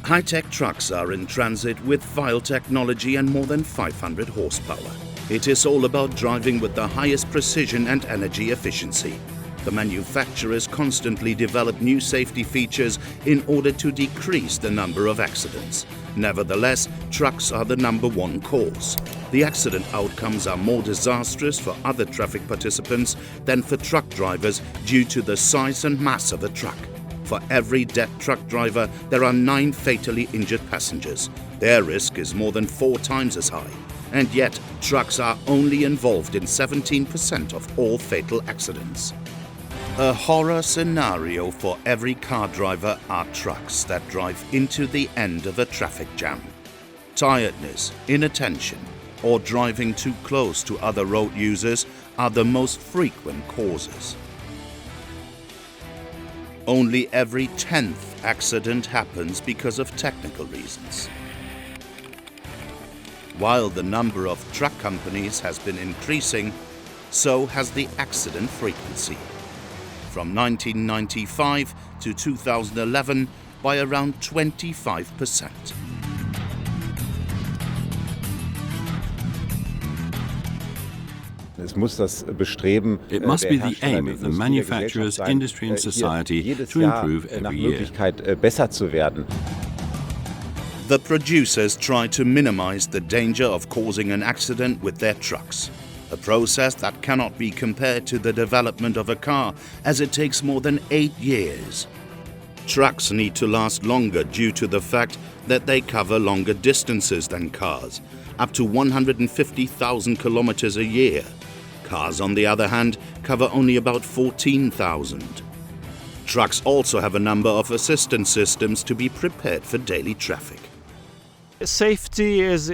High-tech trucks are in transit with vile technology and more than 500 horsepower. It is all about driving with the highest precision and energy efficiency. The manufacturers constantly develop new safety features in order to decrease the number of accidents. Nevertheless, trucks are the #1 cause. The accident outcomes are more disastrous for other traffic participants than for truck drivers due to the size and mass of a truck. For every dead truck driver, there are 9 fatally injured passengers. Their risk is more than 4 times as high. And yet, trucks are only involved in 17% of all fatal accidents. A horror scenario for every car driver are trucks that drive into the end of a traffic jam. Tiredness, inattention, or driving too close to other road users are the most frequent causes. Only every 10th accident happens because of technical reasons. While the number of truck companies has been increasing, so has the accident frequency. From 1995 to 2011 by around 25%. It must be the aim of the manufacturers, industry and society to improve every year. The producers try to minimize the danger of causing an accident with their trucks. A process that cannot be compared to the development of a car, as it takes more than 8 years. Trucks need to last longer due to the fact that they cover longer distances than cars, up to 150,000 kilometers a year. Cars, on the other hand, cover only about 14,000. Trucks also have a number of assistance systems to be prepared for daily traffic. Safety is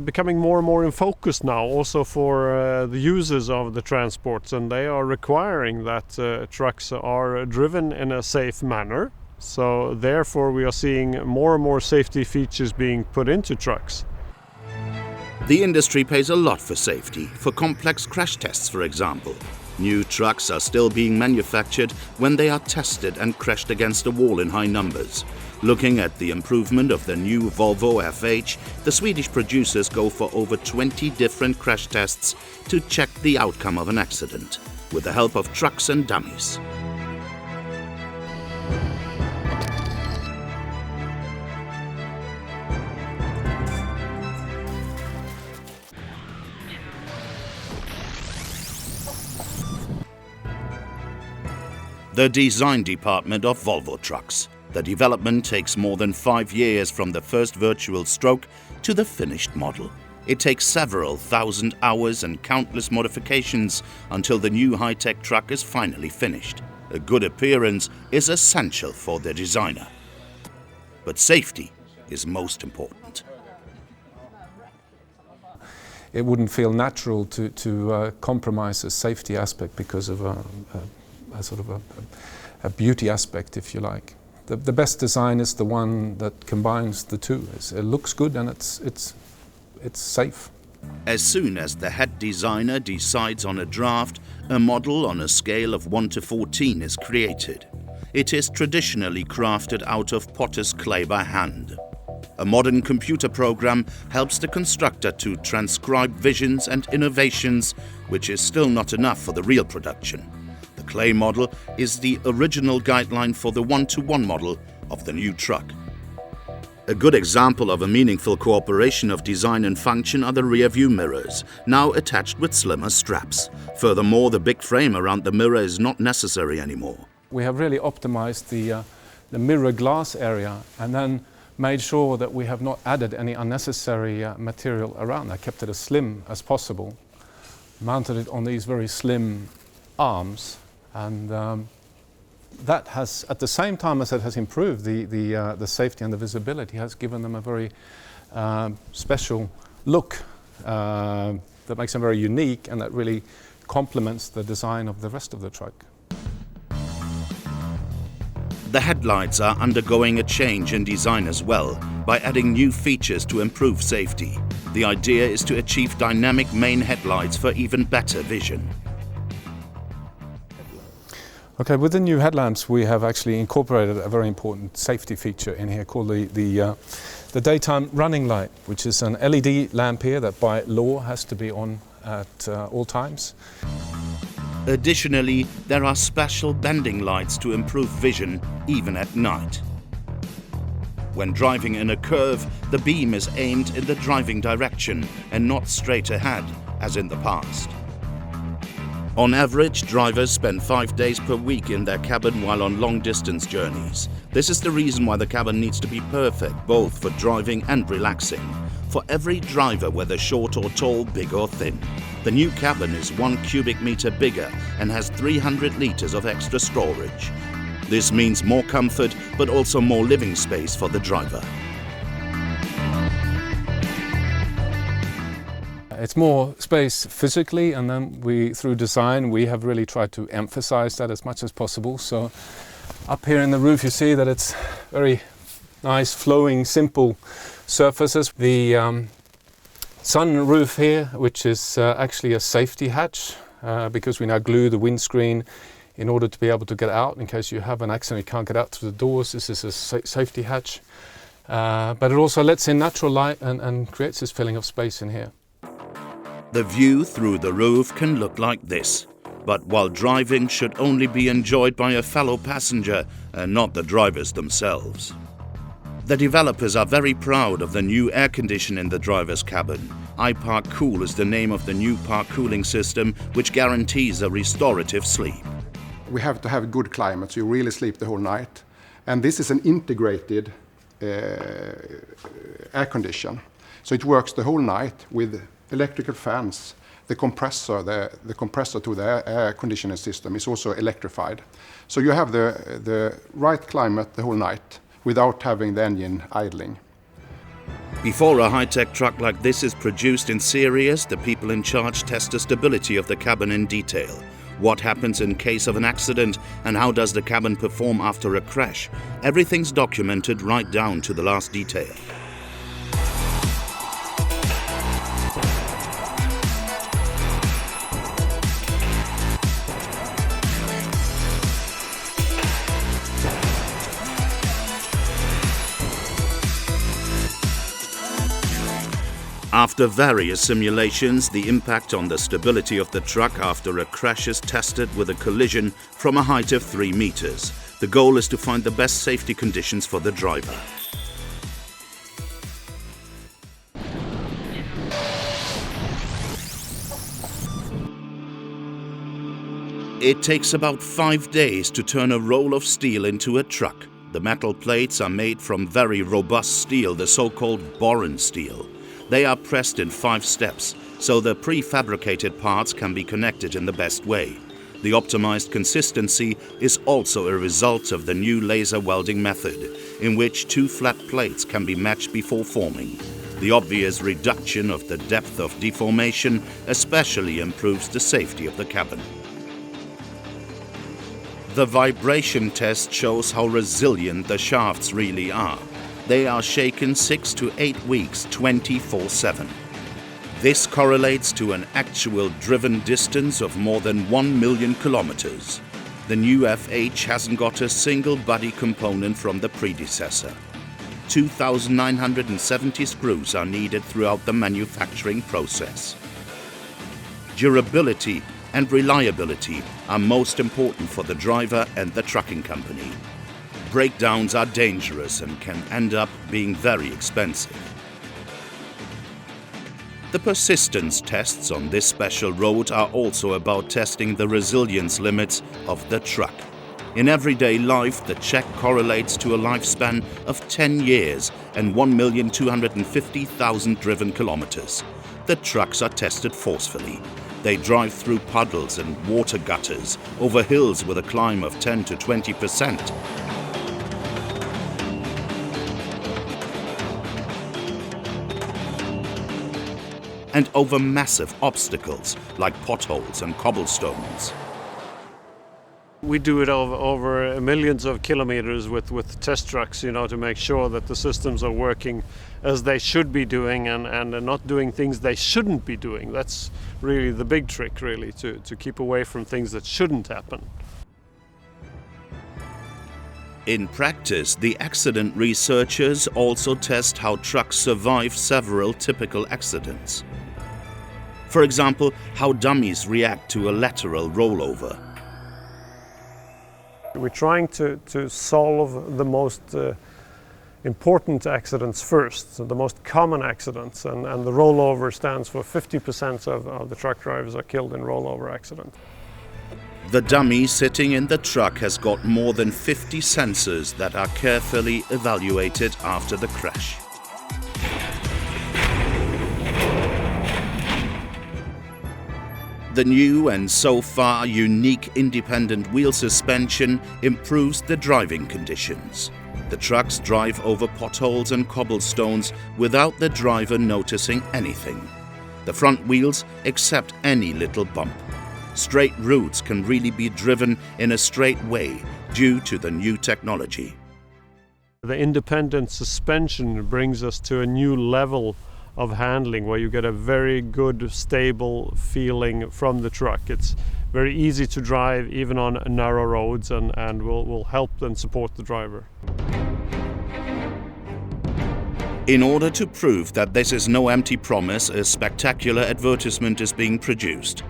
becoming more and more in focus now, also for the users of the transports, and they are requiring that trucks are driven in a safe manner. So therefore we are seeing more and more safety features being put into trucks. The industry pays a lot for safety, for complex crash tests, for example. New trucks are still being manufactured when they are tested and crashed against a wall in high numbers. Looking at the improvement of the new Volvo FH, the Swedish producers go for over 20 different crash tests to check the outcome of an accident, with the help of trucks and dummies. The design department of Volvo Trucks. The development takes more than 5 years from the first virtual stroke to the finished model. It takes several thousand hours and countless modifications until the new high-tech truck is finally finished. A good appearance is essential for the designer. But safety is most important. It wouldn't feel natural to compromise the safety aspect because of a beauty aspect, if you like. The best design is the one that combines the two. It looks good and it's safe. As soon as the head designer decides on a draft, a model on a scale of 1 to 14 is created. It is traditionally crafted out of potter's clay by hand. A modern computer program helps the constructor to transcribe visions and innovations, which is still not enough for the real production. The clay model is the original guideline for the one-to-one model of the new truck. A good example of a meaningful cooperation of design and function are the rear-view mirrors, now attached with slimmer straps. Furthermore, the big frame around the mirror is not necessary anymore. We have really optimized the mirror glass area and then made sure that we have not added any unnecessary material around. I kept it as slim as possible, mounted it on these very slim arms, and that has, at the same time as it has improved the safety and the visibility, has given them a very special look that makes them very unique and that really complements the design of the rest of the truck. The headlights are undergoing a change in design as well, by adding new features to improve safety. The idea is to achieve dynamic main headlights for even better vision. Okay, with the new headlamps we have actually incorporated a very important safety feature in here called the daytime running light, which is an LED lamp here that by law has to be on at all times. Additionally, there are special bending lights to improve vision even at night. When driving in a curve, the beam is aimed in the driving direction and not straight ahead, as in the past. On average, drivers spend 5 days per week in their cabin while on long-distance journeys. This is the reason why the cabin needs to be perfect, both for driving and relaxing. For every driver, whether short or tall, big or thin. The new cabin is 1 cubic meter bigger and has 300 liters of extra storage. This means more comfort, but also more living space for the driver. It's more space physically, and then through design, we have really tried to emphasize that as much as possible. So up here in the roof, you see that it's very nice, flowing, simple surfaces. The sun roof here, which is actually a safety hatch, because we now glue the windscreen in order to be able to get out in case you have an accident, you can't get out through the doors. This is a safety hatch. But it also lets in natural light and creates this feeling of space in here. The view through the roof can look like this, but while driving should only be enjoyed by a fellow passenger and not the drivers themselves. The developers are very proud of the new air condition in the driver's cabin. iPark Cool is the name of the new park cooling system, which guarantees a restorative sleep. We have to have good climate, so you really sleep the whole night. And this is an integrated air condition. So it works the whole night with electrical fans. The compressor to the air conditioning system is also electrified. So you have the right climate the whole night without having the engine idling. Before a high-tech truck like this is produced in series, the people in charge test the stability of the cabin in detail. What happens in case of an accident and how does the cabin perform after a crash? Everything's documented right down to the last detail. After various simulations, the impact on the stability of the truck after a crash is tested with a collision from a height of 3 meters. The goal is to find the best safety conditions for the driver. It takes about 5 days to turn a roll of steel into a truck. The metal plates are made from very robust steel, the so-called boron steel. They are pressed in 5 steps, so the prefabricated parts can be connected in the best way. The optimized consistency is also a result of the new laser welding method, in which 2 flat plates can be matched before forming. The obvious reduction of the depth of deformation especially improves the safety of the cabin. The vibration test shows how resilient the shafts really are. They are shaken 6 to 8 weeks, 24/7. This correlates to an actual driven distance of more than 1 million kilometers. The new FH hasn't got a single body component from the predecessor. 2,970 screws are needed throughout the manufacturing process. Durability and reliability are most important for the driver and the trucking company. Breakdowns are dangerous and can end up being very expensive. The persistence tests on this special road are also about testing the resilience limits of the truck. In everyday life, the check correlates to a lifespan of 10 years and 1,250,000 driven kilometers. The trucks are tested forcefully. They drive through puddles and water gutters, over hills with a climb of 10 to 20%. And over massive obstacles like potholes and cobblestones. We do it over millions of kilometers with test trucks, to make sure that the systems are working as they should be doing and not doing things they shouldn't be doing. That's really the big trick, really, to keep away from things that shouldn't happen. In practice, the accident researchers also test how trucks survive several typical accidents. For example, how dummies react to a lateral rollover. We're trying to solve the most important accidents first, so the most common accidents, and the rollover stands for 50% of the truck drivers are killed in rollover accidents. The dummy sitting in the truck has got more than 50 sensors that are carefully evaluated after the crash. The new and so far unique independent wheel suspension improves the driving conditions. The trucks drive over potholes and cobblestones without the driver noticing anything. The front wheels accept any little bump. Straight routes can really be driven in a straight way due to the new technology. The independent suspension brings us to a new level of handling where you get a very good, stable feeling from the truck. It's very easy to drive even on narrow roads and will help and support the driver. In order to prove that this is no empty promise, a spectacular advertisement is being produced.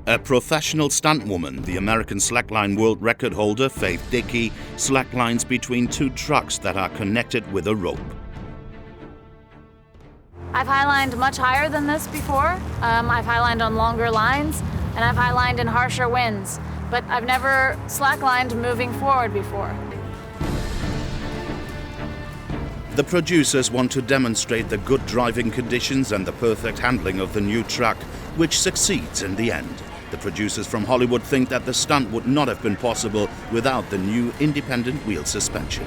A professional stuntwoman, the American slackline world record holder Faith Dickey, slacklines between two trucks that are connected with a rope. I've highlined much higher than this before. I've highlined on longer lines, and I've highlined in harsher winds, but I've never slacklined moving forward before. The producers want to demonstrate the good driving conditions and the perfect handling of the new truck, which succeeds in the end. The producers from Hollywood think that the stunt would not have been possible without the new independent wheel suspension.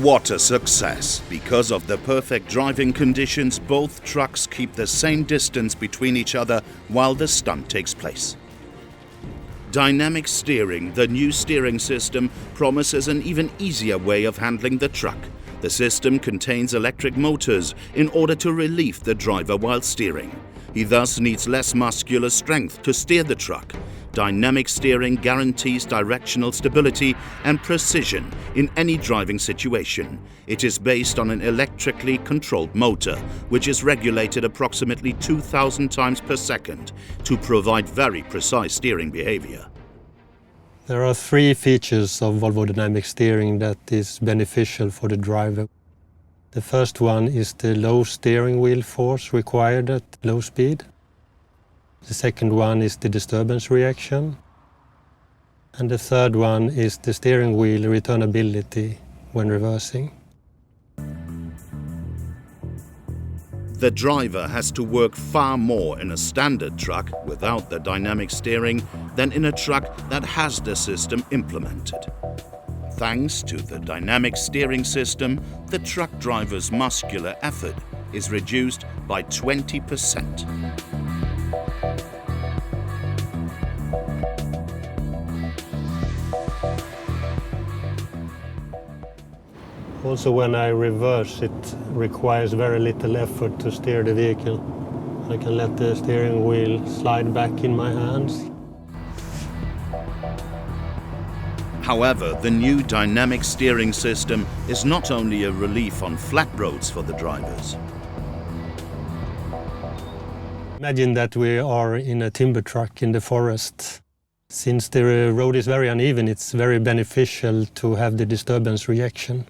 What a success! Because of the perfect driving conditions, both trucks keep the same distance between each other while the stunt takes place. Dynamic steering, the new steering system, promises an even easier way of handling the truck. The system contains electric motors in order to relieve the driver while steering. He thus needs less muscular strength to steer the truck. Dynamic steering guarantees directional stability and precision in any driving situation. It is based on an electrically controlled motor, which is regulated approximately 2,000 times per second to provide very precise steering behavior. There are three features of Volvo Dynamic Steering that is beneficial for the driver. The first one is the low steering wheel force required at low speed. The second one is the disturbance reaction. And the third one is the steering wheel returnability when reversing. The driver has to work far more in a standard truck without the dynamic steering than in a truck that has the system implemented. Thanks to the dynamic steering system, the truck driver's muscular effort is reduced by 20%. Also, when I reverse, it requires very little effort to steer the vehicle. I can let the steering wheel slide back in my hands. However, the new dynamic steering system is not only a relief on flat roads for the drivers. Imagine that we are in a timber truck in the forest. Since the road is very uneven, it's very beneficial to have the disturbance reaction.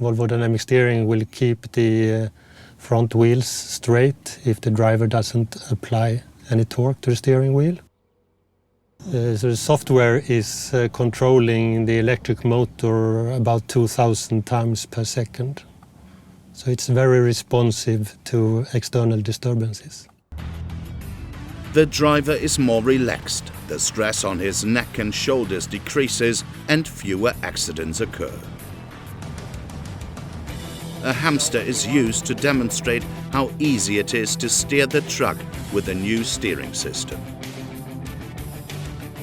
Volvo Dynamic Steering will keep the front wheels straight if the driver doesn't apply any torque to the steering wheel. So the software is controlling the electric motor about 2,000 times per second. So it's very responsive to external disturbances. The driver is more relaxed, the stress on his neck and shoulders decreases, and fewer accidents occur. A hamster is used to demonstrate how easy it is to steer the truck with the new steering system.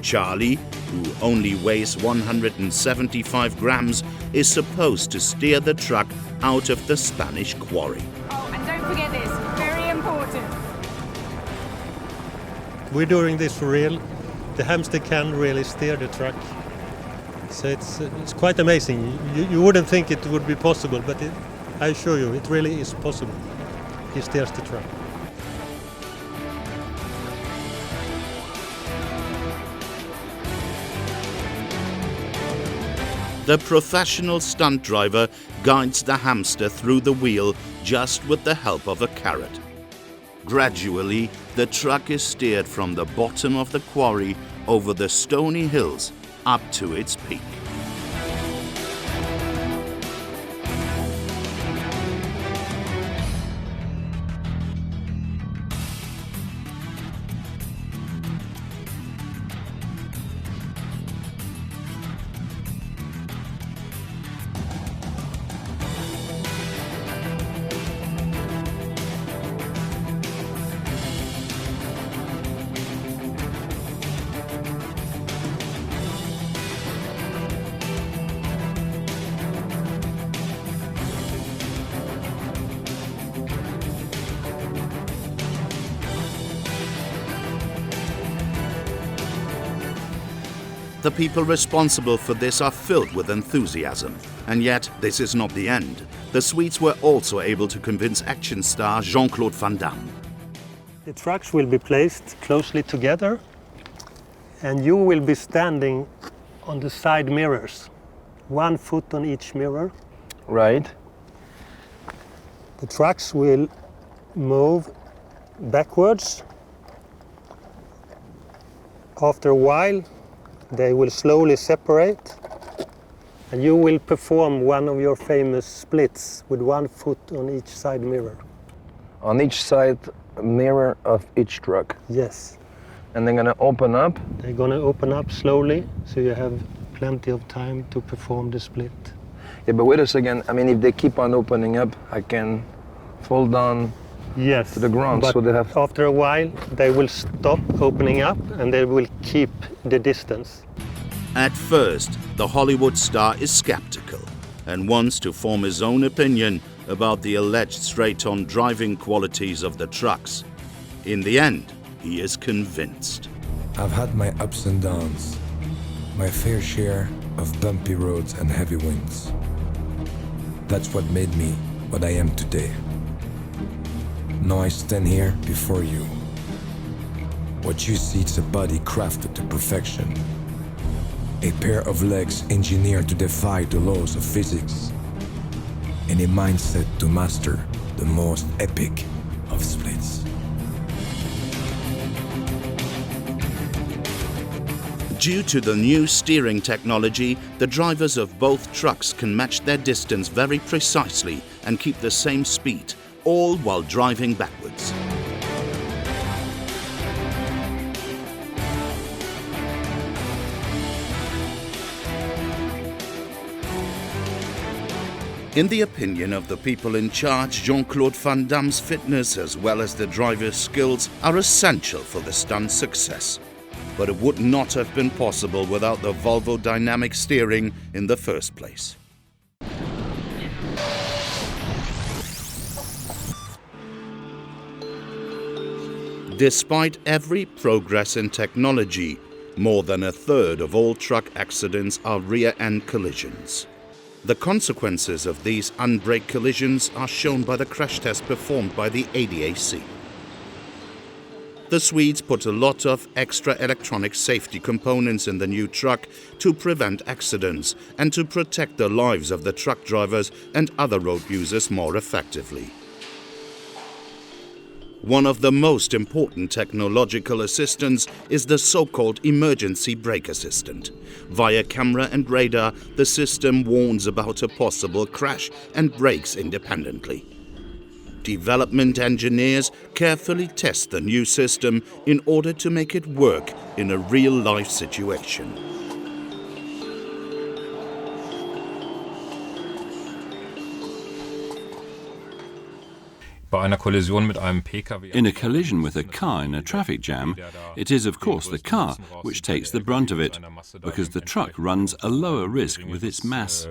Charlie, who only weighs 175 grams, is supposed to steer the truck out of the Spanish quarry. Oh, and don't forget this, very important. We're doing this for real. The hamster can really steer the truck. So it's quite amazing. You wouldn't think it would be possible, but I assure you, it really is possible. He steers the truck. The professional stunt driver guides the hamster through the wheel just with the help of a carrot. Gradually, the truck is steered from the bottom of the quarry over the stony hills up to its peak. The people responsible for this are filled with enthusiasm. And yet, this is not the end. The Swedes were also able to convince action star Jean-Claude Van Damme. The trucks will be placed closely together, and you will be standing on the side mirrors. 1 foot on each mirror. Right. The trucks will move backwards. After a while, they will slowly separate, and you will perform one of your famous splits with 1 foot on each side mirror. On each side mirror of each truck? Yes. And they're going to open up? They're going to open up slowly, so you have plenty of time to perform the split. Yeah, but wait a second. I mean, if they keep on opening up, I can fall down to the ground. But so they have... after a while, they will stop opening up and they will keep the distance. At first, the Hollywood star is skeptical and wants to form his own opinion about the alleged straight-on driving qualities of the trucks. In the end, he is convinced. I've had my ups and downs, my fair share of bumpy roads and heavy winds. That's what made me what I am today. Now I stand here before you. What you see is a body crafted to perfection. A pair of legs engineered to defy the laws of physics. And a mindset to master the most epic of splits. Due to the new steering technology, the drivers of both trucks can match their distance very precisely and keep the same speed, all while driving backwards. In the opinion of the people in charge, Jean-Claude Van Damme's fitness as well as the driver's skills are essential for the stunt's success. But it would not have been possible without the Volvo Dynamic Steering in the first place. Despite every progress in technology, more than a third of all truck accidents are rear-end collisions. The consequences of these unbraked collisions are shown by the crash test performed by the ADAC. The Swedes put a lot of extra electronic safety components in the new truck to prevent accidents and to protect the lives of the truck drivers and other road users more effectively. One of the most important technological assistants is the so-called emergency brake assistant. Via camera and radar, the system warns about a possible crash and brakes independently. Development engineers carefully test the new system in order to make it work in a real-life situation. In a collision with a car in a traffic jam, it is of course the car which takes the brunt of it, because the truck runs a lower risk with its mass.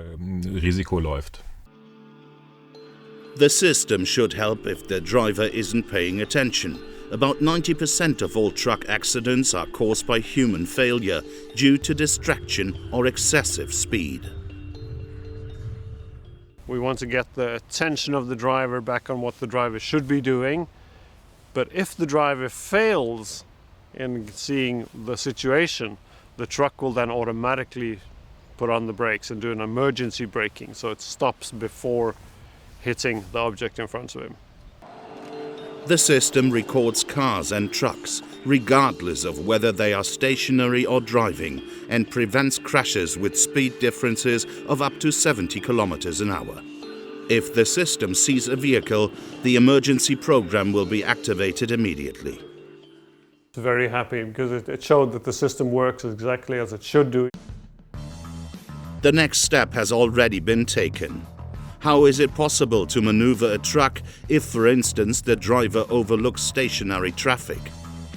The system should help if the driver isn't paying attention, About 90% of all truck accidents are caused by human failure due to distraction or excessive speed. We want to get the attention of the driver back on what the driver should be doing. But if the driver fails in seeing the situation, the truck will then automatically put on the brakes and do an emergency braking, so it stops before hitting the object in front of him. The system records cars and trucks, regardless of whether they are stationary or driving, and prevents crashes with speed differences of up to 70 kilometers an hour. If the system sees a vehicle, the emergency program will be activated immediately. Very happy because it showed that the system works exactly as it should do. The next step has already been taken. How is it possible to maneuver a truck if, for instance, the driver overlooks stationary traffic?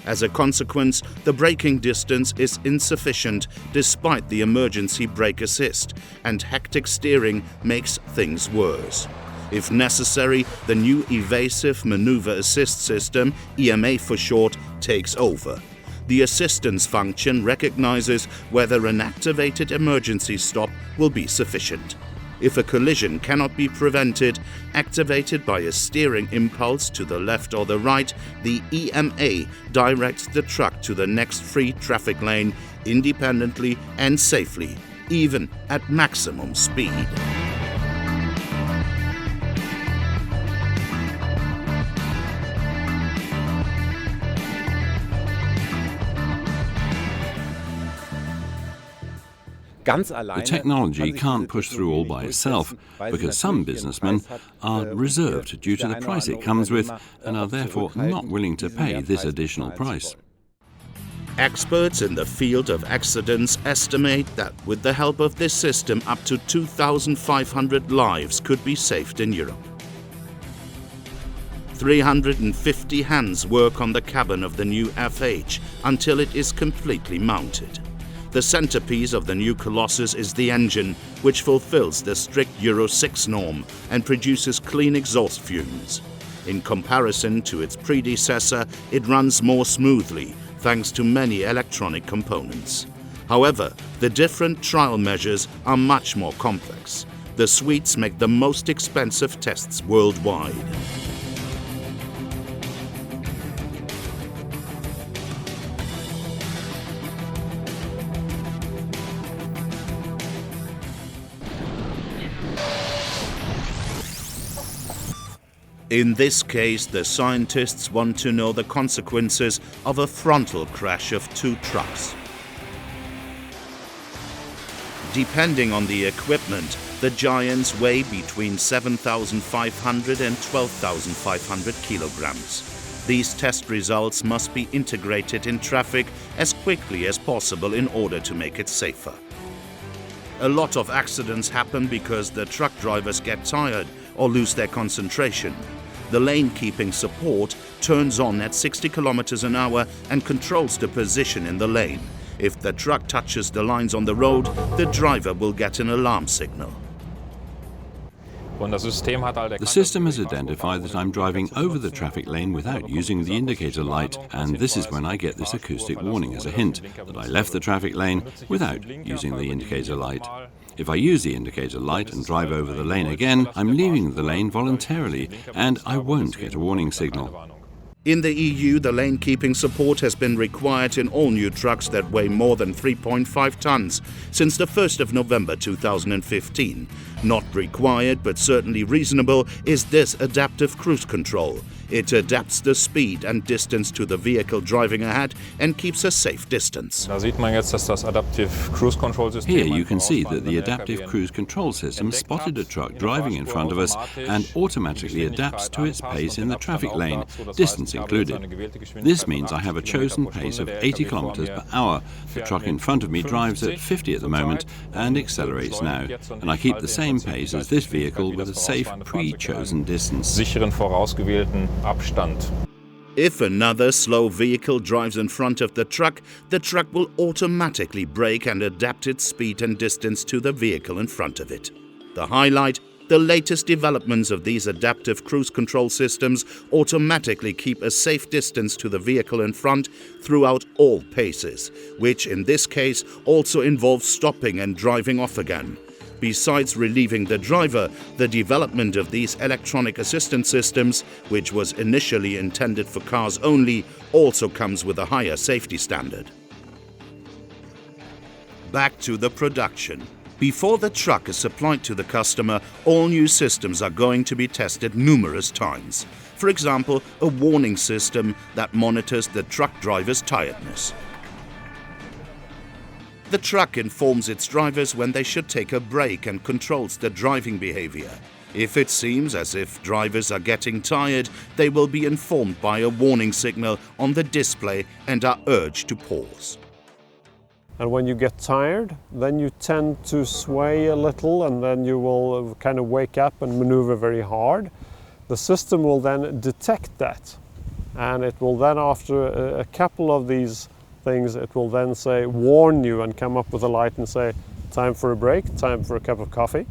As a consequence, the braking distance is insufficient despite the emergency brake assist, and hectic steering makes things worse. If necessary, the new Evasive Manoeuvre Assist system, EMA for short, takes over. The assistance function recognizes whether an activated emergency stop will be sufficient. If a collision cannot be prevented, activated by a steering impulse to the left or the right, the EMA directs the truck to the next free traffic lane independently and safely, even at maximum speed. The technology can't push through all by itself, because some businessmen are reserved due to the price it comes with and are therefore not willing to pay this additional price. Experts in the field of accidents estimate that with the help of this system, up to 2,500 lives could be saved in Europe. 350 hands work on the cabin of the new FH until it is completely mounted. The centerpiece of the new Colossus is the engine, which fulfills the strict Euro 6 norm and produces clean exhaust fumes. In comparison to its predecessor, it runs more smoothly, thanks to many electronic components. However, the different trial measures are much more complex. The Swedes make the most expensive tests worldwide. In this case, the scientists want to know the consequences of a frontal crash of two trucks. Depending on the equipment, the giants weigh between 7,500 and 12,500 kilograms. These test results must be integrated in traffic as quickly as possible in order to make it safer. A lot of accidents happen because the truck drivers get tired or lose their concentration. The lane-keeping support turns on at 60 kilometers an hour and controls the position in the lane. If the truck touches the lines on the road, the driver will get an alarm signal. The system has identified that I'm driving over the traffic lane without using the indicator light, and this is when I get this acoustic warning as a hint that I left the traffic lane without using the indicator light. If I use the indicator light and drive over the lane again, I'm leaving the lane voluntarily and I won't get a warning signal. In the EU, the lane-keeping support has been required in all new trucks that weigh more than 3.5 tons since the 1st of November 2015. Not required, but certainly reasonable, is this adaptive cruise control. It adapts the speed and distance to the vehicle driving ahead and keeps a safe distance. Here you can see that the adaptive cruise control system spotted a truck driving in front of us and automatically adapts to its pace in the traffic lane, distance included. This means I have a chosen pace of 80 kilometers per hour. The truck in front of me drives at 50 at the moment and accelerates now, and I keep the same pace as this vehicle with a safe pre-chosen distance. If another slow vehicle drives in front of the truck will automatically brake and adapt its speed and distance to the vehicle in front of it. The highlight: The latest developments of these adaptive cruise control systems automatically keep a safe distance to the vehicle in front throughout all paces, which in this case also involves stopping and driving off again. Besides relieving the driver, the development of these electronic assistance systems, which was initially intended for cars only, also comes with a higher safety standard. Back to the production. Before the truck is supplied to the customer, all new systems are going to be tested numerous times. For example, a warning system that monitors the truck driver's tiredness. The truck informs its drivers when they should take a break and controls the driving behavior. If it seems as if drivers are getting tired, they will be informed by a warning signal on the display and are urged to pause. And when you get tired, then you tend to sway a little, and then you will kind of wake up and maneuver very hard. The system will then detect that, and it will then, after a couple of these things, it will then say, warn you, and come up with a light and say, time for a break, time for a cup of coffee.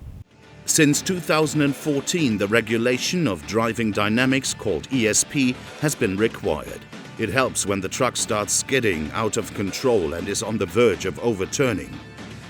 Since 2014, the regulation of driving dynamics, called ESP, has been required. It helps when the truck starts skidding out of control and is on the verge of overturning.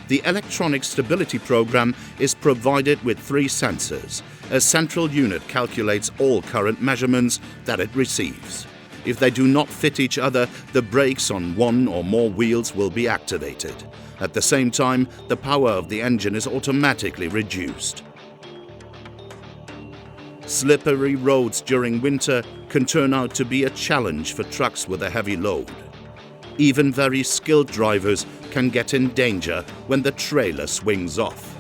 The electronic stability program is provided with 3 sensors. A central unit calculates all current measurements that it receives. If they do not fit each other, the brakes on one or more wheels will be activated. At the same time, the power of the engine is automatically reduced. Slippery roads during winter can turn out to be a challenge for trucks with a heavy load. Even very skilled drivers can get in danger when the trailer swings off.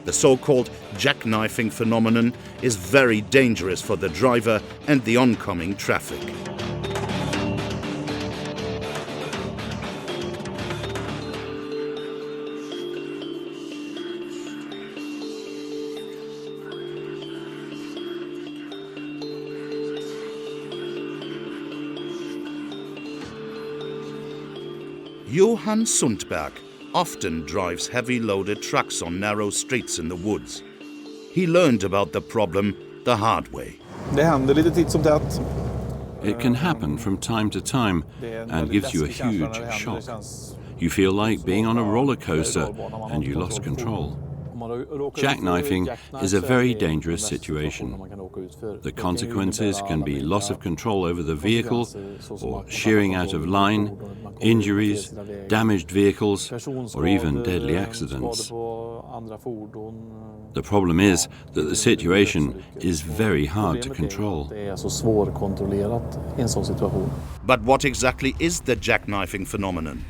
The so-called jackknifing phenomenon is very dangerous for the driver and the oncoming traffic. Johan Sundberg often drives heavy loaded trucks on narrow streets in the woods. He learned about the problem the hard way. It can happen from time to time and gives you a huge shock. You feel like being on a roller coaster and you lost control. Jackknifing is a very dangerous situation. The consequences can be loss of control over the vehicle, or shearing out of line, injuries, damaged vehicles, or even deadly accidents. The problem is that the situation is very hard to control. But what exactly is the jackknifing phenomenon?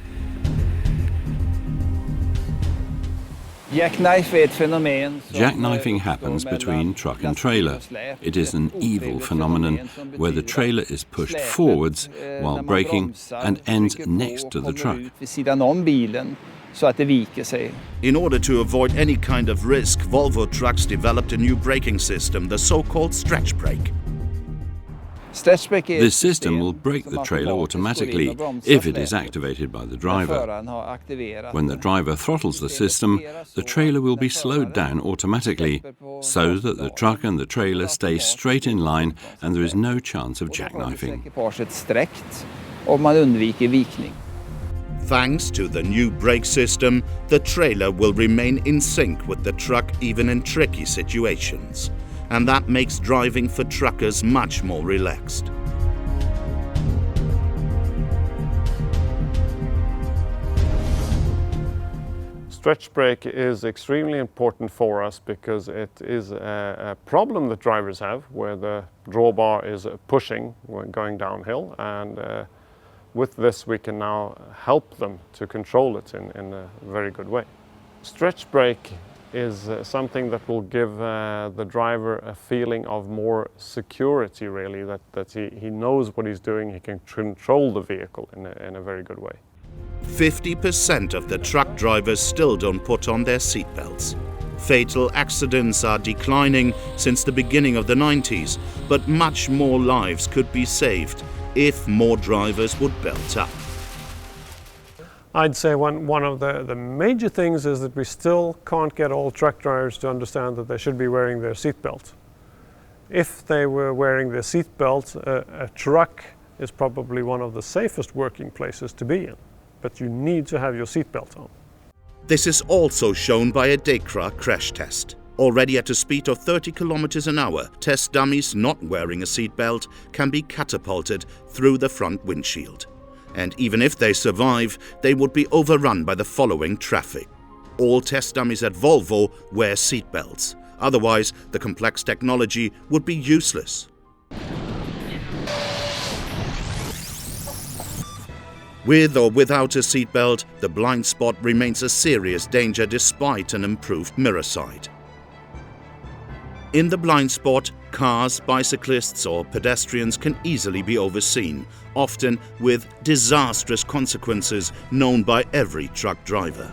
Jackknifing happens between truck and trailer. It is an evil phenomenon where the trailer is pushed forwards while braking and ends next to the truck. In order to avoid any kind of risk, Volvo trucks developed a new braking system, the so-called stretch brake. This system will brake the trailer automatically if it is activated by the driver. When the driver throttles the system, the trailer will be slowed down automatically so that the truck and the trailer stay straight in line and there is no chance of jackknifing. Thanks to the new brake system, the trailer will remain in sync with the truck even in tricky situations. And that makes driving for truckers much more relaxed. Stretch brake is extremely important for us because it is a problem that drivers have where the drawbar is pushing when going downhill, and with this we can now help them to control it in a very good way. Stretch brake is something that will give the driver a feeling of more security, really, that he knows what he's doing, he can control the vehicle in a very good way. 50% of the truck drivers still don't put on their seatbelts. Fatal accidents are declining since the beginning of the 90s, but much more lives could be saved if more drivers would belt up. I'd say one of the major things is that we still can't get all truck drivers to understand that they should be wearing their seatbelt. If they were wearing their seatbelt, a truck is probably one of the safest working places to be in. But you need to have your seatbelt on. This is also shown by a Dekra crash test. Already at a speed of 30 kilometers an hour, test dummies not wearing a seatbelt can be catapulted through the front windshield. And even if they survive, they would be overrun by the following traffic. All test dummies at Volvo wear seatbelts. Otherwise, the complex technology would be useless. With or without a seatbelt, the blind spot remains a serious danger despite an improved mirror sight. In the blind spot, cars, bicyclists or pedestrians can easily be overseen, often with disastrous consequences known by every truck driver.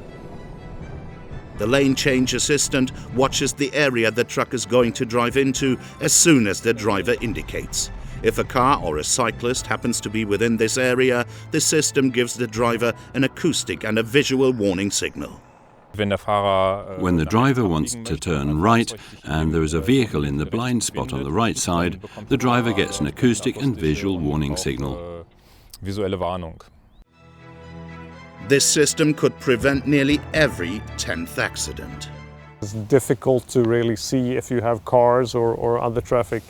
The lane change assistant watches the area the truck is going to drive into as soon as the driver indicates. If a car or a cyclist happens to be within this area, the system gives the driver an acoustic and a visual warning signal. When the driver wants to turn right and there is a vehicle in the blind spot on the right side, the driver gets an acoustic and visual warning signal. This system could prevent nearly every 10th accident. It's difficult to really see if you have cars or other traffic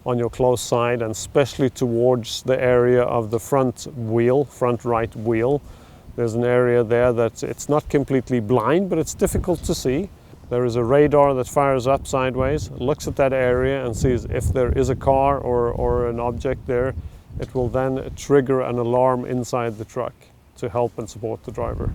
on your close side, and especially towards the area of the front right wheel. There's an area there that it's not completely blind, but it's difficult to see. There is a radar that fires up sideways, looks at that area and sees if there is a car or an object there. It will then trigger an alarm inside the truck to help and support the driver.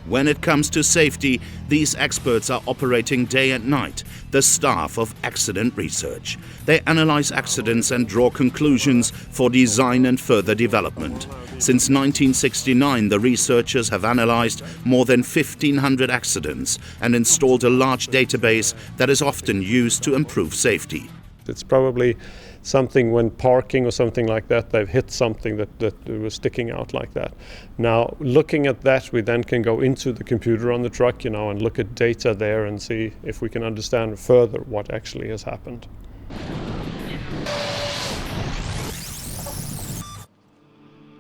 When it comes to safety, these experts are operating day and night, the staff of accident research. They analyze accidents and draw conclusions for design and further development. Since 1969, the researchers have analyzed more than 1,500 accidents and installed a large database that is often used to improve safety. It's probably something when parking or something like that, they've hit something that was sticking out like that. Now, looking at that, we then can go into the computer on the truck, and look at data there and see if we can understand further what actually has happened.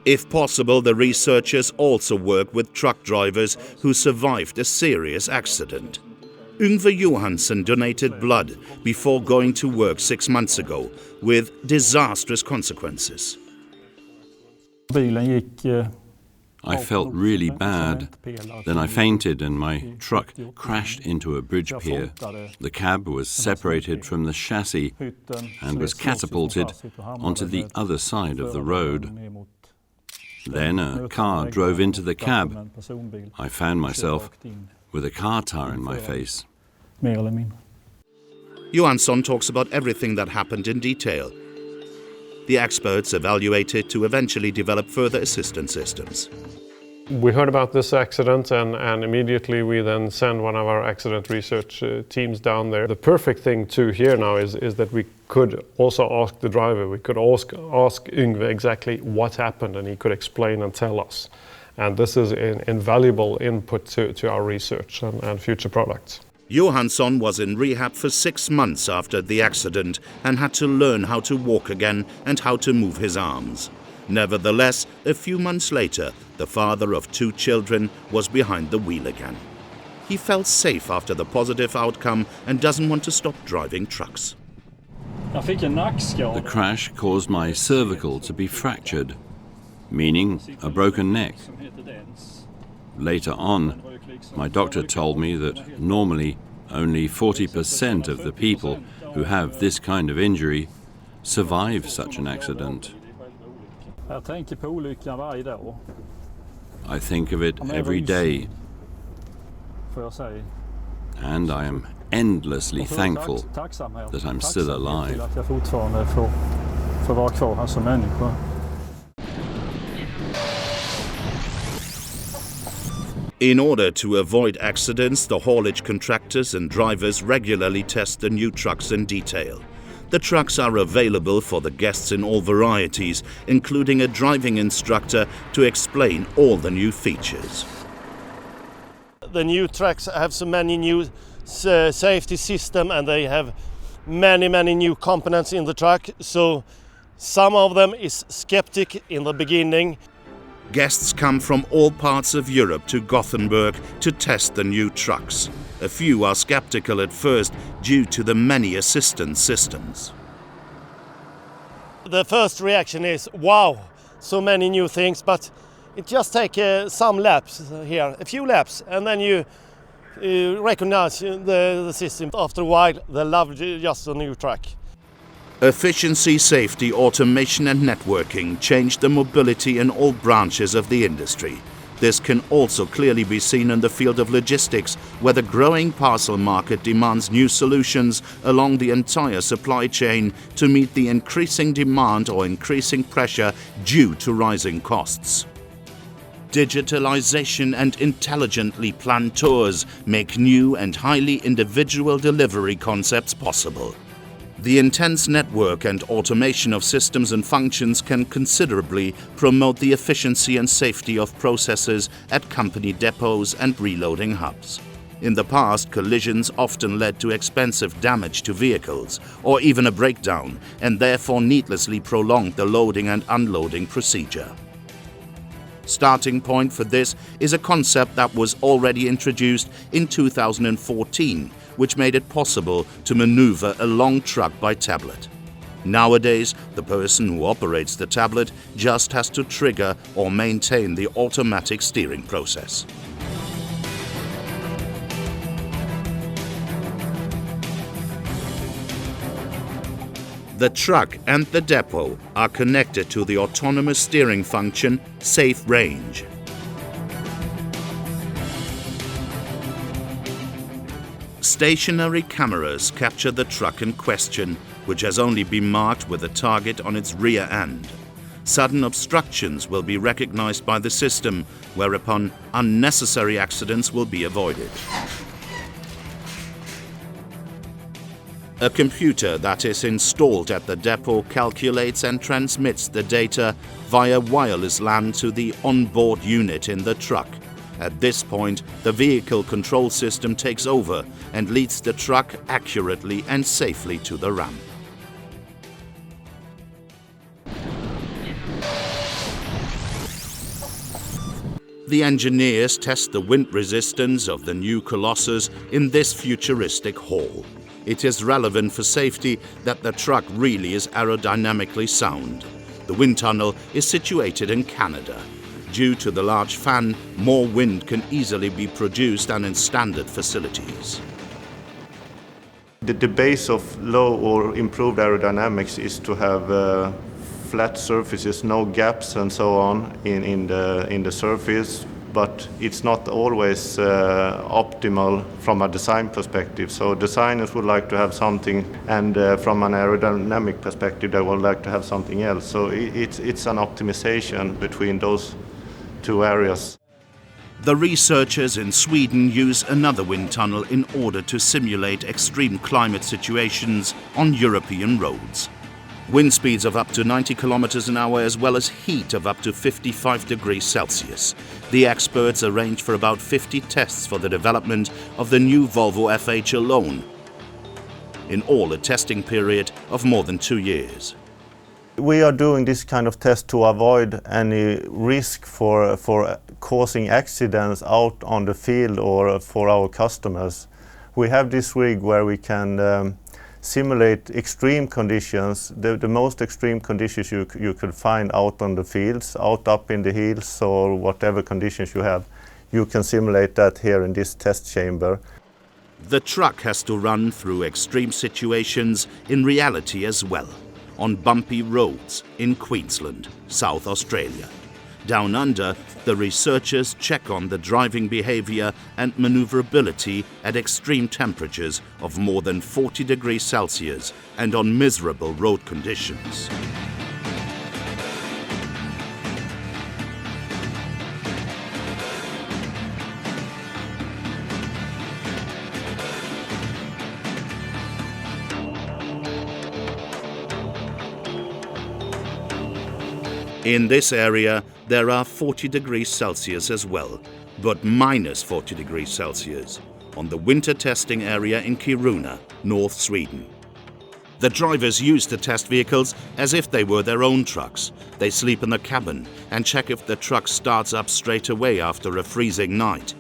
If possible, the researchers also work with truck drivers who survived a serious accident. Yngve Johansson donated blood before going to work 6 months ago, with disastrous consequences. I felt really bad. Then I fainted and my truck crashed into a bridge pier. The cab was separated from the chassis and was catapulted onto the other side of the road. Then a car drove into the cab. I found myself with a car tire in my face. Johansson talks about everything that happened in detail. The experts evaluate it to eventually develop further assistance systems. We heard about this accident and immediately we then send one of our accident research teams down there. The perfect thing to hear now is that we could also ask the driver, we could ask Yngve exactly what happened and he could explain and tell us. And this is an invaluable input to our research and future products. Johansson was in rehab for 6 months after the accident and had to learn how to walk again and how to move his arms. Nevertheless, a few months later, the father of 2 children was behind the wheel again. He felt safe after the positive outcome and doesn't want to stop driving trucks. The crash caused my cervical to be fractured, meaning a broken neck. Later on, my doctor told me that normally only 40% of the people who have this kind of injury survive such an accident. I think of it every day, and I am endlessly thankful that I'm still alive. In order to avoid accidents, the haulage contractors and drivers regularly test the new trucks in detail. The trucks are available for the guests in all varieties, including a driving instructor to explain all the new features. The new trucks have so many new safety system, and they have many new components in the truck, so some of them is skeptic in the beginning. Guests come from all parts of Europe to Gothenburg to test the new trucks. A few are skeptical at first due to the many assistance systems. The first reaction is, wow, so many new things, but it just takes some laps here, a few laps, and then you recognize the system. After a while, they love just a new truck. Efficiency, safety, automation and networking changed the mobility in all branches of the industry. This can also clearly be seen in the field of logistics, where the growing parcel market demands new solutions along the entire supply chain to meet the increasing demand or increasing pressure due to rising costs. Digitalization and intelligently planned tours make new and highly individual delivery concepts possible. The intense network and automation of systems and functions can considerably promote the efficiency and safety of processes at company depots and reloading hubs. In the past, collisions often led to expensive damage to vehicles, or even a breakdown, and therefore needlessly prolonged the loading and unloading procedure. Starting point for this is a concept that was already introduced in 2014, which made it possible to maneuver a long truck by tablet. Nowadays, the person who operates the tablet just has to trigger or maintain the automatic steering process. The truck and the depot are connected to the autonomous steering function, Safe Range. Stationary cameras capture the truck in question, which has only been marked with a target on its rear end. Sudden obstructions will be recognized by the system, whereupon unnecessary accidents will be avoided. A computer that is installed at the depot calculates and transmits the data via wireless LAN to the onboard unit in the truck. At this point, the vehicle control system takes over and leads the truck accurately and safely to the ramp. The engineers test the wind resistance of the new Colossus in this futuristic hall. It is relevant for safety that the truck really is aerodynamically sound. The wind tunnel is situated in Canada. Due to the large fan, more wind can easily be produced than in standard facilities. The base of low or improved aerodynamics is to have flat surfaces, no gaps and so on in the surface, but it's not always optimal from a design perspective. So designers would like to have something, and from an aerodynamic perspective they would like to have something else. So it's an optimization between those two areas. The researchers in Sweden use another wind tunnel in order to simulate extreme climate situations on European roads. Wind speeds of up to 90 kilometers an hour, as well as heat of up to 55 degrees Celsius. The experts arranged for about 50 tests for the development of the new Volvo FH alone. In all, a testing period of more than 2 years. We are doing this kind of test to avoid any risk for causing accidents out on the field or for our customers. We have this rig where we can simulate extreme conditions, the most extreme conditions you could find out on the fields, out up in the hills or whatever conditions you have. You can simulate that here in this test chamber. The truck has to run through extreme situations in reality as well, on bumpy roads in Queensland, South Australia. Down under, the researchers check on the driving behavior and maneuverability at extreme temperatures of more than 40 degrees Celsius and on miserable road conditions. In this area, there are 40 degrees Celsius as well, but minus 40 degrees Celsius on the winter testing area in Kiruna, North Sweden. The drivers use the test vehicles as if they were their own trucks. They sleep in the cabin and check if the truck starts up straight away after a freezing night.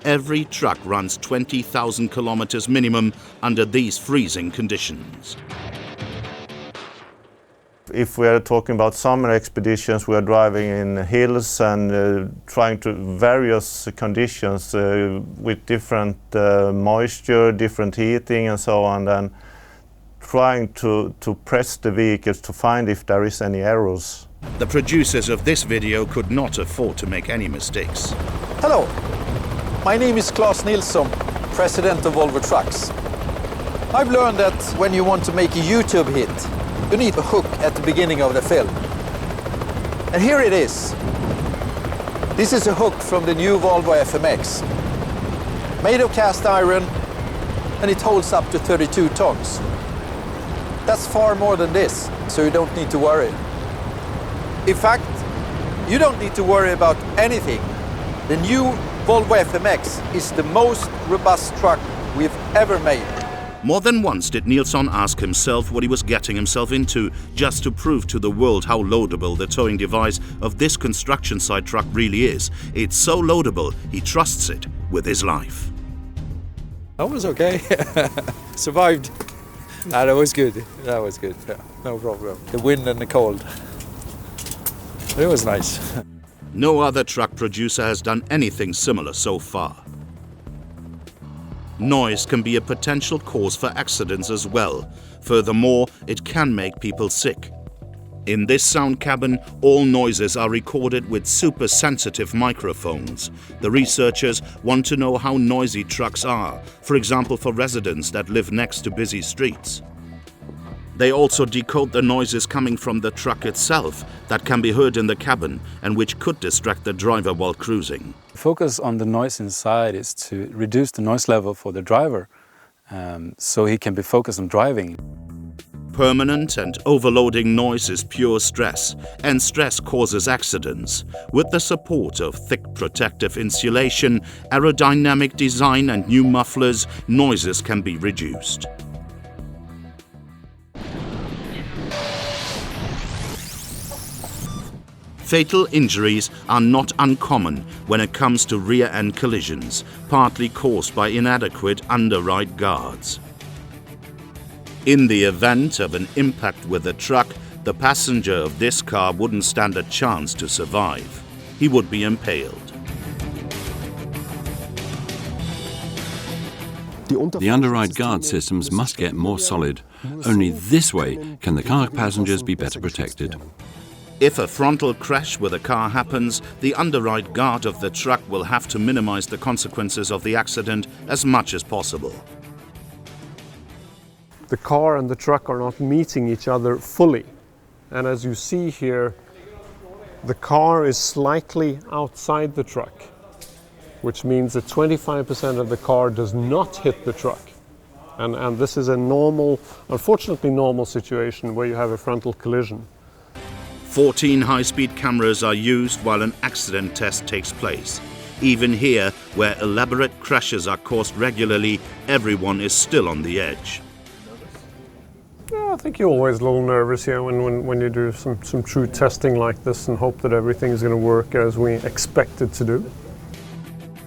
Every truck runs 20,000 kilometers minimum under these freezing conditions. If we are talking about summer expeditions, we are driving in hills and trying to various conditions with different moisture, different heating and so on, and trying to press the vehicles to find if there is any errors. The producers of this video could not afford to make any mistakes. Hello, my name is Claes Nilsson, president of Volvo Trucks. I've learned that when you want to make a YouTube hit, you need a hook at the beginning of the film. And here it is. This is a hook from the new Volvo FMX. Made of cast iron, and it holds up to 32 tons. That's far more than this, so you don't need to worry. In fact, you don't need to worry about anything. The new Volvo FMX is the most robust truck we've ever made. More than once did Nilsson ask himself what he was getting himself into, just to prove to the world how loadable the towing device of this construction site truck really is. It's so loadable, he trusts it with his life. That was okay. Survived. That was good. That was good. Yeah, no problem. The wind and the cold. It was nice. No other truck producer has done anything similar so far. Noise can be a potential cause for accidents as well. Furthermore, it can make people sick. In this sound cabin, all noises are recorded with super sensitive microphones. The researchers want to know how noisy trucks are, for example for residents that live next to busy streets. They also decode the noises coming from the truck itself that can be heard in the cabin and which could distract the driver while cruising. The focus on the noise inside is to reduce the noise level for the driver so he can be focused on driving. Permanent and overloading noise is pure stress, and stress causes accidents. With the support of thick protective insulation, aerodynamic design and new mufflers, noises can be reduced. Fatal injuries are not uncommon when it comes to rear-end collisions, partly caused by inadequate under-ride guards. In the event of an impact with a truck, the passenger of this car wouldn't stand a chance to survive. He would be impaled. The under-ride guard systems must get more solid. Only this way can the car passengers be better protected. If a frontal crash with a car happens, the under-ride guard of the truck will have to minimize the consequences of the accident as much as possible. The car and the truck are not meeting each other fully. And as you see here, the car is slightly outside the truck, which means that 25% of the car does not hit the truck. And this is a normal, unfortunately normal situation where you have a frontal collision. 14 high-speed cameras are used while an accident test takes place. Even here, where elaborate crashes are caused regularly, everyone is still on the edge. Yeah, I think you're always a little nervous here when you do some true testing like this and hope that everything is going to work as we expect it to do.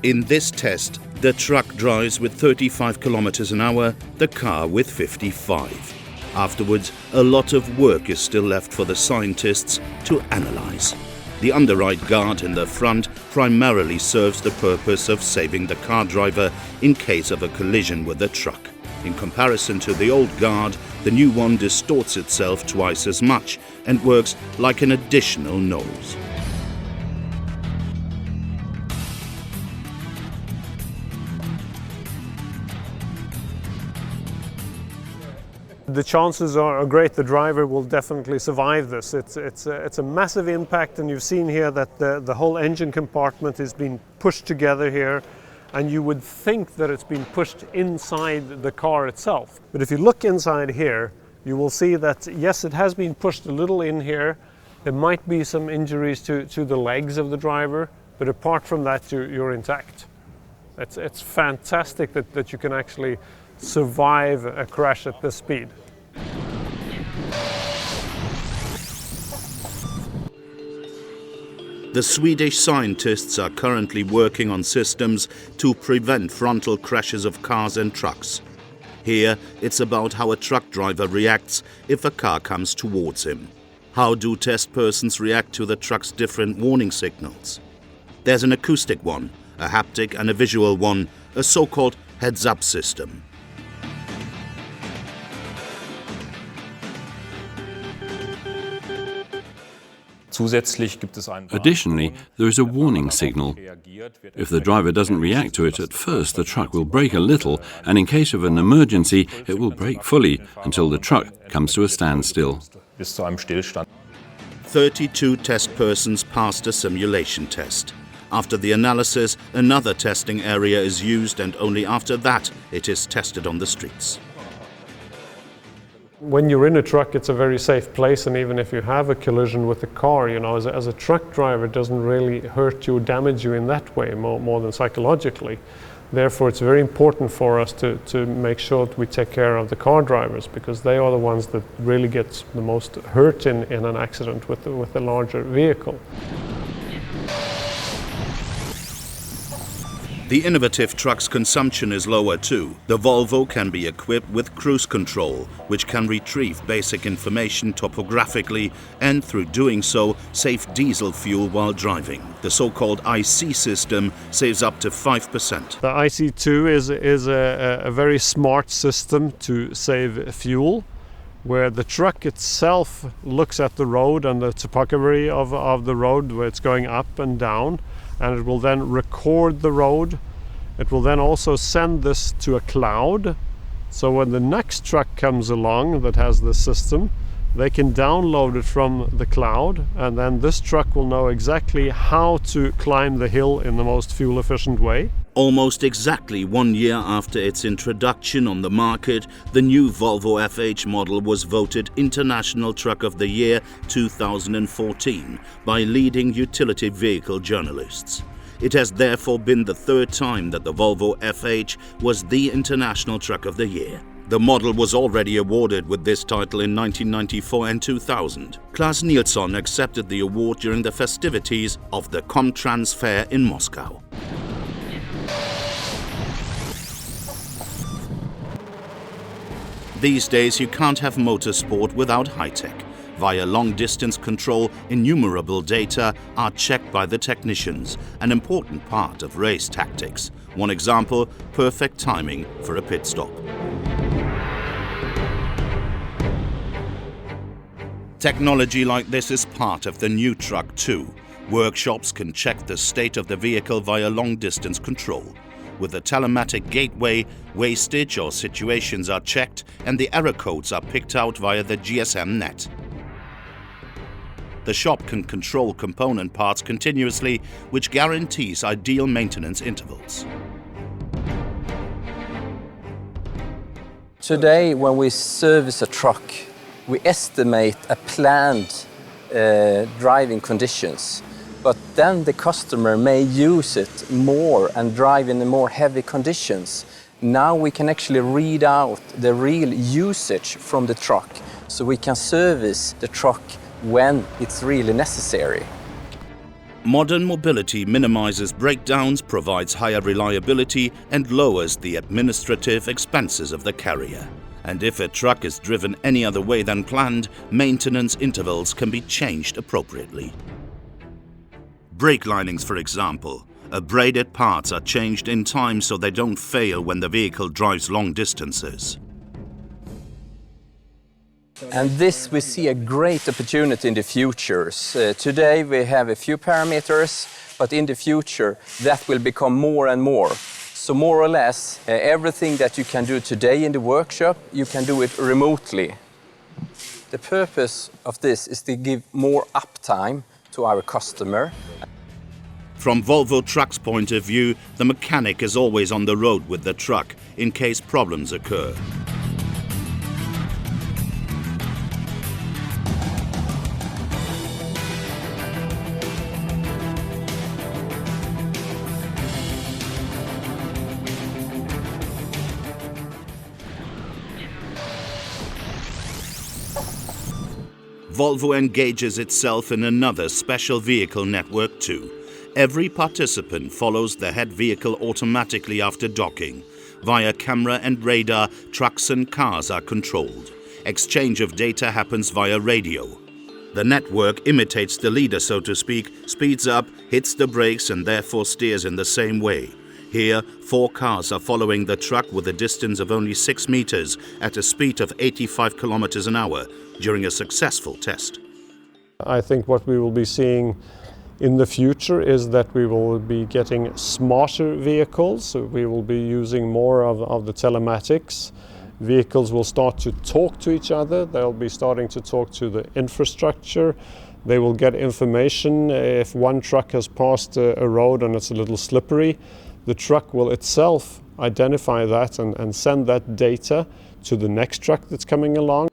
In this test, the truck drives with 35 kilometers an hour, the car with 55. Afterwards, a lot of work is still left for the scientists to analyze. The under-ride guard in the front primarily serves the purpose of saving the car driver in case of a collision with the truck. In comparison to the old guard, the new one distorts itself twice as much and works like an additional nose. The chances are great the driver will definitely survive this. It's a massive impact, and you've seen here that the whole engine compartment is being pushed together here, and you would think that it's been pushed inside the car itself. But if you look inside here, you will see that, yes, it has been pushed a little in here. There might be some injuries to the legs of the driver, but apart from that, you're intact. It's fantastic that you can actually survive a crash at this speed. The Swedish scientists are currently working on systems to prevent frontal crashes of cars and trucks. Here, it's about how a truck driver reacts if a car comes towards him. How do test persons react to the truck's different warning signals? There's an acoustic one, a haptic and a visual one, a so-called heads-up system. Additionally, there is a warning signal. If the driver doesn't react to it at first, the truck will brake a little, and in case of an emergency, it will brake fully until the truck comes to a standstill. 32 test persons passed a simulation test. After the analysis, another testing area is used, and only after that it is tested on the streets. When you're in a truck, it's a very safe place, and even if you have a collision with the car, you know, as a truck driver, it doesn't really hurt you or damage you in that way, more than psychologically. Therefore, it's very important for us to make sure that we take care of the car drivers, because they are the ones that really get the most hurt in an accident with the larger vehicle. The innovative truck's consumption is lower too. The Volvo can be equipped with cruise control, which can retrieve basic information topographically and through doing so save diesel fuel while driving. The so-called IC system saves up to 5%. The IC2 is a very smart system to save fuel, where the truck itself looks at the road and the topography of the road, where it's going up and down, and it will then record the road. It will then also send this to a cloud, so when the next truck comes along that has this system, they can download it from the cloud, and then this truck will know exactly how to climb the hill in the most fuel efficient way. Almost exactly 1 year after its introduction on the market, the new Volvo FH model was voted International Truck of the Year 2014 by leading utility vehicle journalists. It has therefore been the third time that the Volvo FH was the International Truck of the Year. The model was already awarded with this title in 1994 and 2000. Claes Nilsson accepted the award during the festivities of the Comtrans Fair in Moscow. These days you can't have motorsport without high-tech. Via long-distance control, innumerable data are checked by the technicians, an important part of race tactics. One example, perfect timing for a pit stop. Technology like this is part of the new truck too. Workshops can check the state of the vehicle via long-distance control. With the telematic gateway, wastage or situations are checked and the error codes are picked out via the GSM net. The shop can control component parts continuously, which guarantees ideal maintenance intervals. Today, when we service a truck, we estimate a planned driving conditions. But then the customer may use it more and drive in the more heavy conditions. Now we can actually read out the real usage from the truck, so we can service the truck when it's really necessary. Modern mobility minimizes breakdowns, provides higher reliability, and lowers the administrative expenses of the carrier. And if a truck is driven any other way than planned, maintenance intervals can be changed appropriately. Brake linings, for example. Abraded parts are changed in time so they don't fail when the vehicle drives long distances. And this we see a great opportunity in the future. Today we have a few parameters, but in the future that will become more and more. So more or less everything that you can do today in the workshop, you can do it remotely. The purpose of this is to give more uptime to our customer. From Volvo Trucks' point of view, the mechanic is always on the road with the truck in case problems occur. Volvo engages itself in another special vehicle network too. Every participant follows the head vehicle automatically after docking. Via camera and radar, trucks and cars are controlled. Exchange of data happens via radio. The network imitates the leader, so to speak, speeds up, hits the brakes and therefore steers in the same way. Here, 4 cars are following the truck with a distance of only 6 meters at a speed of 85 kilometers an hour during a successful test. I think what we will be seeing in the future is that we will be getting smarter vehicles. We will be using more of the telematics. Vehicles will start to talk to each other. They'll be starting to talk to the infrastructure. They will get information. If one truck has passed a road and it's a little slippery, the truck will itself identify that and send that data to the next truck that's coming along.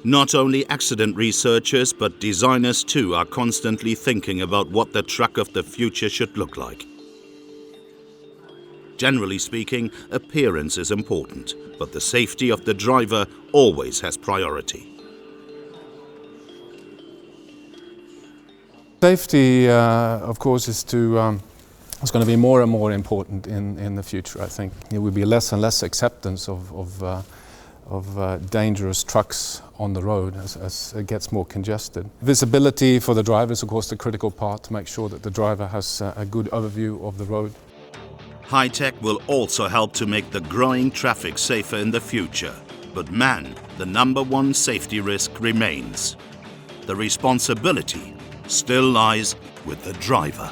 Not only accident researchers, but designers too are constantly thinking about what the truck of the future should look like. Generally speaking, appearance is important, but the safety of the driver always has priority. Safety, of course, is going to be more and more important in the future. I think there will be less and less acceptance of dangerous trucks on the road as it gets more congested. Visibility for the driver is, of course, the critical part to make sure that the driver has a good overview of the road. High-tech will also help to make the growing traffic safer in the future. But man, the #1 safety risk remains. The responsibility still lies with the driver.